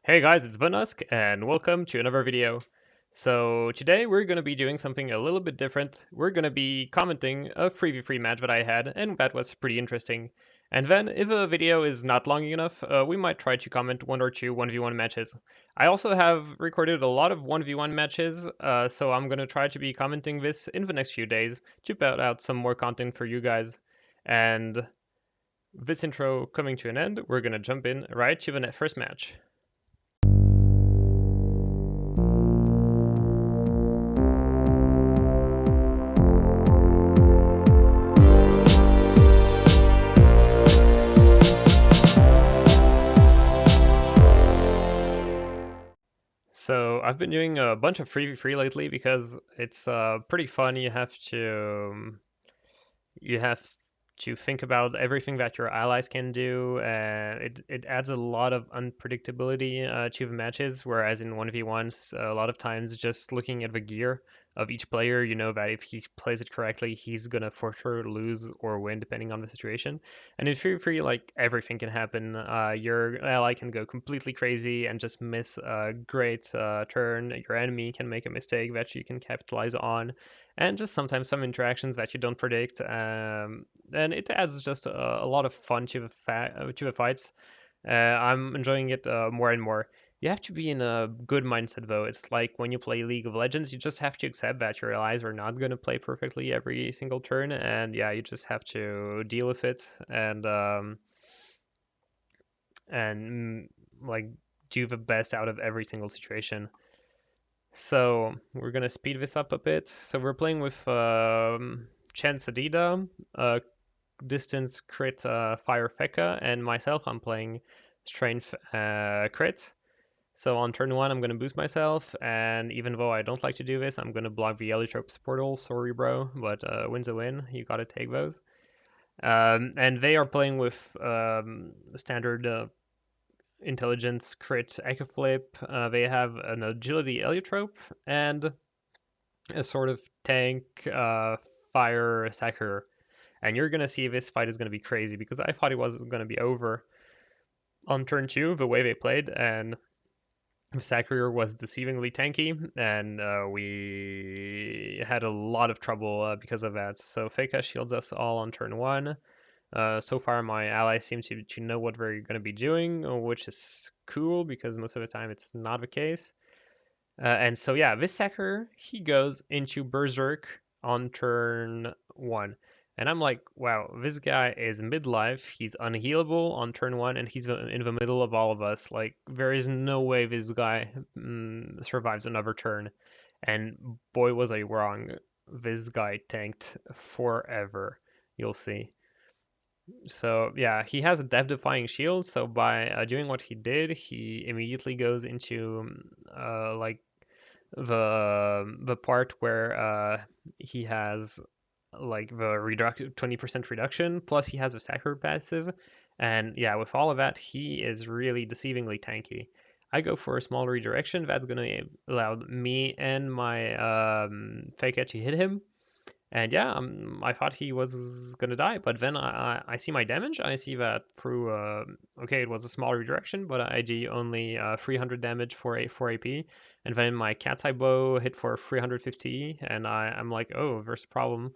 Hey guys, it's The-Nusk, and welcome to another video. So today we're going to be doing something a little bit different. We're going to be commenting a 3v3 match that I had, and that was pretty interesting. And then, if a video is not long enough, we might try to comment one or two 1v1 matches. I also have recorded a lot of 1v1 matches, so I'm going to try to be commenting this in the next few days to put out some more content for you guys. And this intro coming to an end, we're going to jump in right to the first match. So I've been doing a bunch of 3v3 lately because it's pretty fun. You have to think about everything that your allies can do, and it adds a lot of unpredictability to the matches. Whereas in 1v1s, a lot of times just looking at the gear of each player, you know that if he plays it correctly, he's gonna for sure lose or win depending on the situation. And in 3v3, like everything can happen. Your ally can go completely crazy and just miss a great turn. Your enemy can make a mistake that you can capitalize on, and just sometimes some interactions that you don't predict. And it adds just a lot of fun to the fights. I'm enjoying it more and more. You have to be in a good mindset though. It's like when you play League of Legends, you just have to accept that your allies are not going to play perfectly every single turn, and yeah, you just have to deal with it and like do the best out of every single situation. So we're gonna speed this up a bit. So we're playing with Chen Sadida, distance crit fire Feka, and myself, I'm playing strength crit. So on turn one, I'm going to boost myself, and even though I don't like to do this, I'm going to block the Eliotrope's portal. Sorry, bro, but win's a win. You got to take those. And they are playing with standard intelligence crit Echo Flip. They have an agility Eliotrope and a sort of tank fire sacrier. And you're going to see this fight is going to be crazy because I thought it was going to be over on turn two, the way they played, and sacrier was deceivingly tanky, and we had a lot of trouble because of that. So Feka shields us all on turn one. So far, my allies seem to know what they're going to be doing, which is cool because most of the time it's not the case. And so yeah, this sacrier, he goes into Berserk on turn one. And I'm like, wow, this guy is midlife. He's unhealable on turn one, and he's in the middle of all of us. Like, there is no way this guy survives another turn. And boy, was I wrong. This guy tanked forever. You'll see. So yeah, he has a death-defying shield. So by doing what he did, he immediately goes into like the part where he has like the 20% reduction, plus he has a sacrifice passive, and yeah, with all of that, he is really deceivingly tanky. I go for a small redirection. That's gonna allow me and my fake to hit him. And yeah, I thought he was gonna die, but then I see my damage. I see that through okay, it was a small redirection, but I do only 300 damage for a 4 AP, and then my cat's eye bow hit for 350, and I'm like, oh, there's a problem.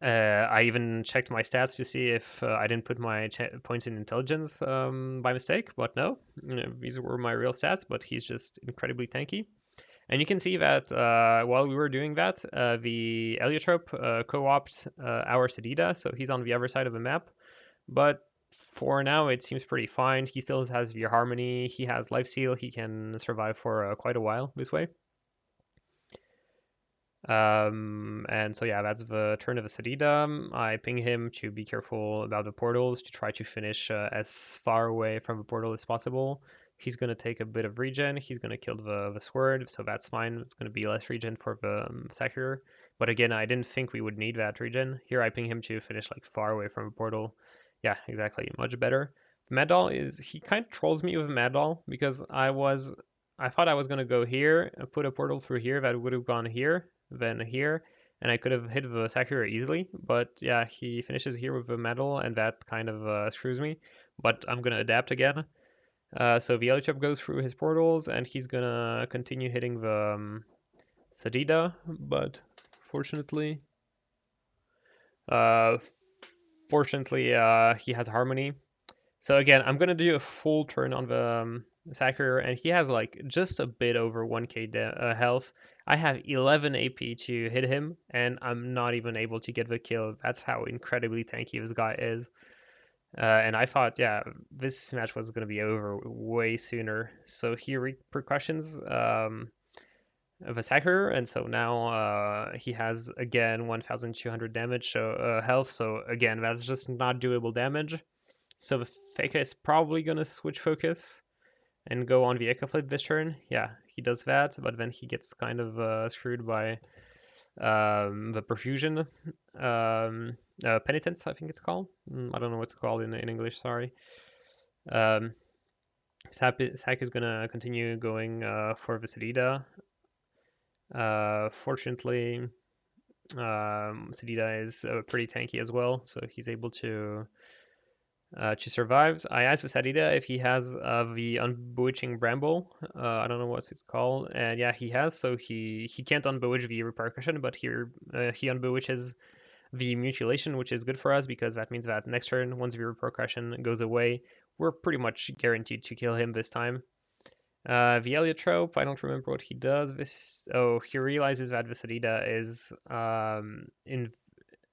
I even checked my stats to see if I didn't put my points in intelligence by mistake, but no, these were my real stats. But he's just incredibly tanky. And you can see that while we were doing that, the Eliotrope co-opted our Sedida, so he's on the other side of the map. But for now, it seems pretty fine. He still has the Harmony, he has Life Seal, he can survive for quite a while this way. And so yeah, that's the turn of the Sedida. I ping him to be careful about the portals to try to finish as far away from the portal as possible. He's going to take a bit of regen. He's going to kill the sword, so that's fine. It's going to be less regen for the sacrier. But again, I didn't think we would need that regen. Here I ping him to finish like far away from the portal. Yeah, exactly, much better. Mad Doll is, he kind of trolls me with Mad Doll because I thought I was going to go here and put a portal through here that would have gone here, then here, and I could have hit the sacrier easily. But yeah, he finishes here with the medal, and that kind of screws me. But I'm going to adapt again. So the Eliotrope goes through his portals, and he's gonna continue hitting the Sadida, but fortunately, uh, he has Harmony. So again, I'm gonna do a full turn on the sacrier, and he has like just a bit over 1k health. I have 11 AP to hit him, and I'm not even able to get the kill. That's how incredibly tanky this guy is. And I thought, yeah, this match was gonna be over way sooner. So he repercussions of a sacrier, and so now he has again 1,200 damage, so health. So again, that's just not doable damage. So the Faker is probably gonna switch focus and go on the Echo Flip this turn. Yeah, he does that, but then he gets kind of screwed by the Perfusion. Penitence, I think it's called. I don't know what's called in English, sorry. Um, Sak is gonna continue going for the Sedida. Fortunately, Sedida is pretty tanky as well, so he's able to survive. I asked Sadida if he has the Unbewitching Bramble. I don't know what it's called, and yeah, he has. So he can't unbewitch the repercussion, but here he unbewitches the mutilation, which is good for us because that means that next turn, once the repercussion goes away, we're pretty much guaranteed to kill him this time. The Eliotrope, I don't remember what he does. He realizes that Visadida is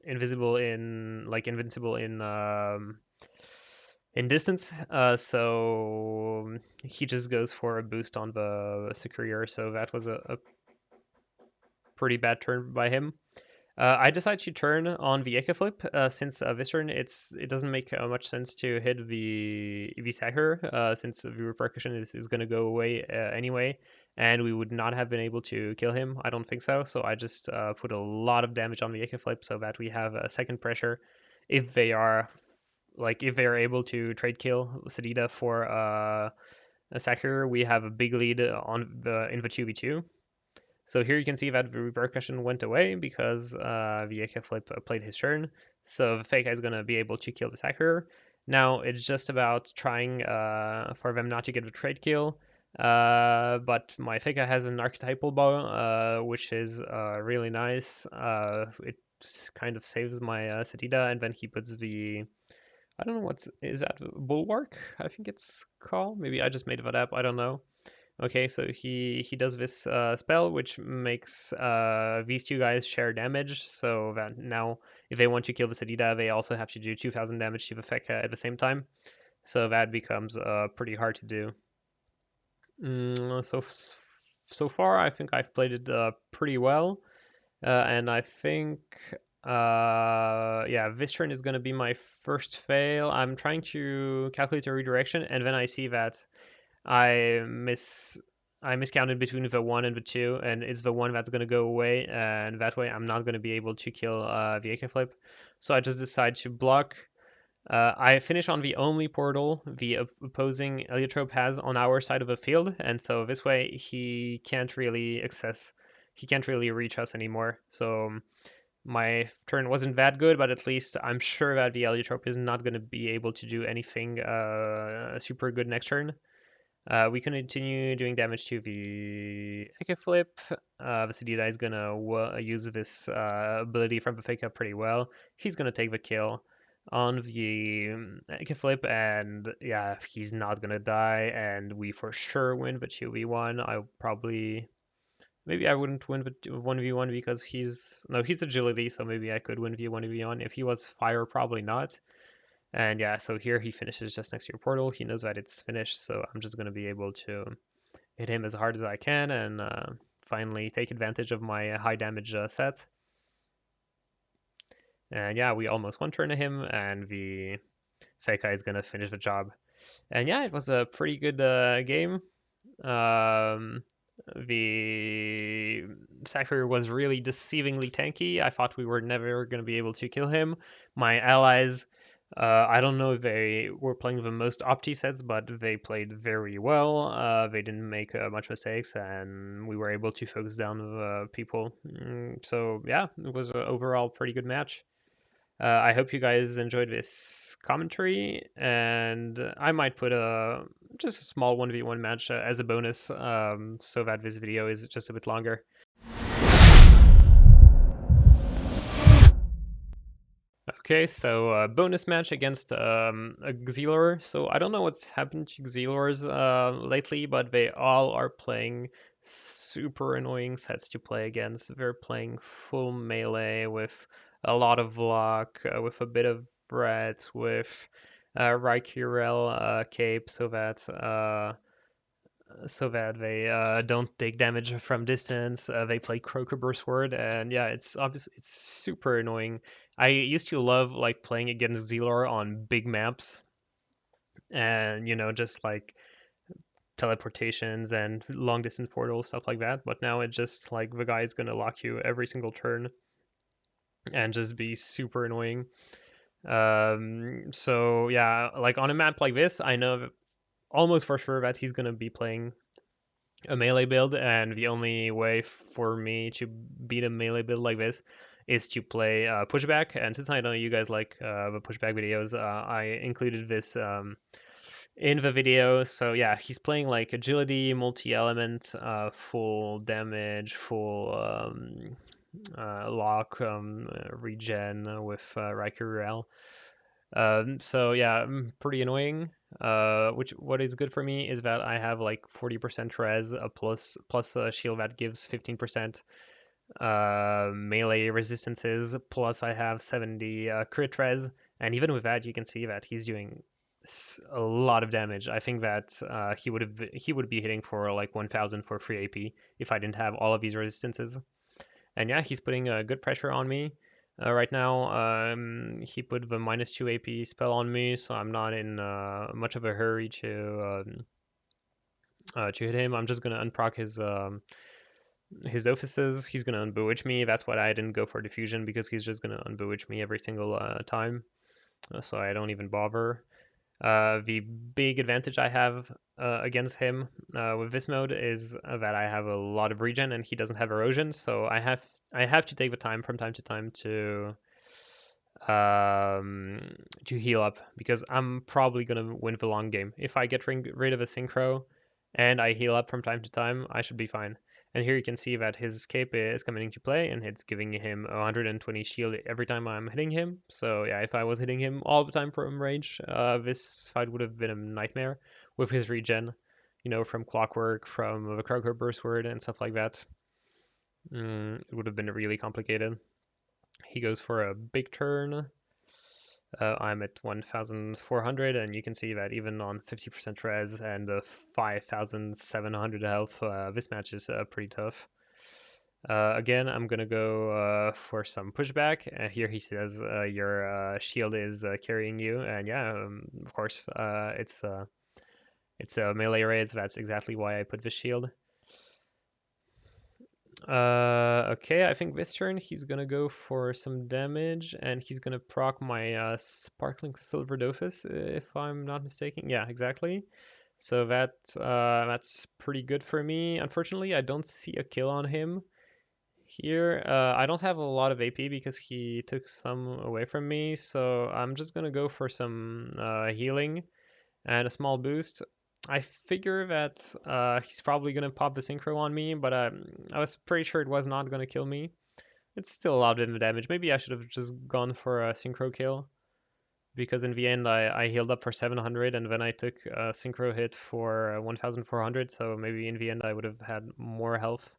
invisible in invincible in distance. So he just goes for a boost on the sacrier. So that was a pretty bad turn by him. I decided to turn on the Echo Flip since this turn it doesn't make much sense to hit the sacrier since the repercussion is going to go away anyway, and we would not have been able to kill him. I don't think so. So I just put a lot of damage on the Echo Flip so that we have a second pressure if they are able to trade kill Sedida for a sacrier. We have a big lead on in the 2v2. So here you can see that the repercussion went away because the AK Flip played his turn. So the fake guy is going to be able to kill the sacrier. Now it's just about trying for them not to get the trade kill. But my fake guy has an archetypal bow, which is really nice. It kind of saves my Satida, and then he puts the I don't know is that bulwark? I think it's called. Maybe I just made that up. I don't know. Okay, so he does this spell, which makes these two guys share damage. So that now, if they want to kill the Sedida, they also have to do 2,000 damage to the Fekka at the same time. So that becomes pretty hard to do. So far, I think I've played it pretty well, and I think yeah, this turn is going to be my first fail. I'm trying to calculate a redirection, and then I see that I miscounted between the 1 and the 2, and it's the 1 that's going to go away, and that way I'm not going to be able to kill the AK Flip. So I just decide to block. I finish on the only portal the opposing Eliotrope has on our side of the field, and so this way he can't really reach us anymore. So my turn wasn't that good, but at least I'm sure that the Eliotrope is not going to be able to do anything super good next turn. We continue doing damage to the Eke Flip. Vasidida is gonna use this ability from the Fake Up pretty well. He's gonna take the kill on the Eke Flip, and yeah, he's not gonna die, and we for sure win the 2v1. Maybe I wouldn't win the 1v1 because he's agility, so maybe I could win the 1v1. If he was fire, probably not. And yeah, so here he finishes just next to your portal. He knows that it's finished, so I'm just going to be able to hit him as hard as I can and finally take advantage of my high damage set. And yeah, we almost one turn to him, and the fake guy is going to finish the job. And yeah, it was a pretty good game. The sacrier was really deceivingly tanky. I thought we were never going to be able to kill him. My allies, I don't know if they were playing the most opti sets, but they played very well. They didn't make much mistakes, and we were able to focus down the people. So yeah, it was an overall pretty good match. I hope you guys enjoyed this commentary, and I might put just a small 1v1 match as a bonus, so that this video is just a bit longer. Okay, so bonus match against a Xelor. So I don't know what's happened to Xelors lately, but they all are playing super annoying sets to play against. They're playing full melee with a lot of block, with a bit of threat, with Raikirel cape, so that they don't take damage from distance. They play Crocober Sword, and yeah, it's obviously it's super annoying. I used to love like playing against Zelor on big maps, and just like teleportations and long distance portals, stuff like that. But now it's just like the guy is gonna lock you every single turn and just be super annoying. So yeah, like on a map like this, I know almost for sure that he's gonna be playing a melee build, and the only way for me to beat a melee build like this is to play pushback. And since I know you guys like the pushback videos, I included this in the video. So yeah, he's playing like agility, multi-element, full damage, full lock, regen with Raikirel. So yeah, pretty annoying. What is good for me is that I have like 40% res, plus a shield that gives 15% melee resistances, plus I have 70 crit res, and even with that, you can see that he's doing a lot of damage. I think that he would be hitting for like 1000 for free AP if I didn't have all of these resistances. And yeah, he's putting good pressure on me. Right now, he put the -2 AP spell on me, so I'm not in much of a hurry to hit him. I'm just gonna unproc his Dofuses. He's gonna unbewitch me. That's why I didn't go for diffusion, because he's just gonna unbewitch me every single time, so I don't even bother. The big advantage I have against him with this mode is that I have a lot of regen and he doesn't have erosion, so I have to take the time from time to time to heal up, because I'm probably gonna win the long game. If I get rid of a synchro and I heal up from time to time, I should be fine. And here you can see that his escape is coming into play, and it's giving him 120 shield every time I'm hitting him. So yeah, if I was hitting him all the time from range, this fight would have been a nightmare with his regen, from Clockwork, from the Croaker Burst Word, and stuff like that. It would have been really complicated. He goes for a big turn. I'm at 1,400, and you can see that even on 50% res and 5,700 health, this match is pretty tough. Again, I'm gonna go for some pushback. Here he says your shield is carrying you, and yeah, of course, it's a melee raise. That's exactly why I put this shield. Okay, I think this turn he's gonna go for some damage, and he's gonna proc my Sparkling Silver Dofus, if I'm not mistaken. Yeah, exactly. So that's pretty good for me. Unfortunately, I don't see a kill on him here. I don't have a lot of AP because he took some away from me, so I'm just gonna go for some healing and a small boost. I figure that he's probably gonna pop the synchro on me, but I was pretty sure it was not gonna kill me. It's still a lot of damage. Maybe I should have just gone for a synchro kill, because in the end I healed up for 700, and then I took a synchro hit for 1400, so maybe in the end I would have had more health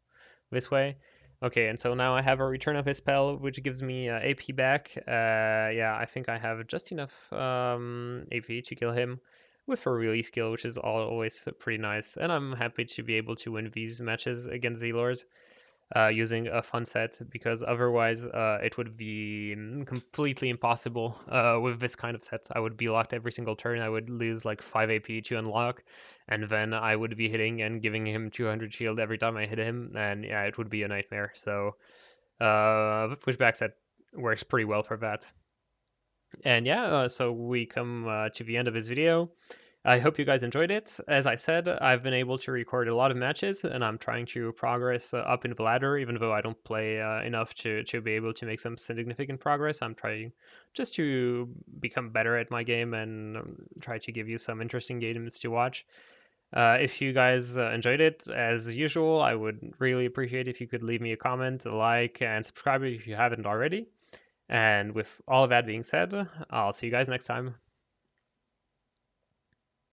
this way. Okay, and so now I have a return of his spell, which gives me AP back. Yeah, I think I have just enough AP to kill him with a release skill, which is always pretty nice. And I'm happy to be able to win these matches against Zelors using a fun set, because otherwise it would be completely impossible with this kind of set. I would be locked every single turn. I would lose like 5 AP to unlock, and then I would be hitting and giving him 200 shield every time I hit him, and yeah, it would be a nightmare. So the pushback set works pretty well for that. And yeah, so we come to the end of this video. I hope you guys enjoyed it. As I said, I've been able to record a lot of matches, and I'm trying to progress up in the ladder, even though I don't play enough to be able to make some significant progress. I'm trying just to become better at my game and try to give you some interesting games to watch. If you guys enjoyed it, as usual, I would really appreciate if you could leave me a comment, a like, and subscribe if you haven't already. And with all of that being said, I'll see you guys next time.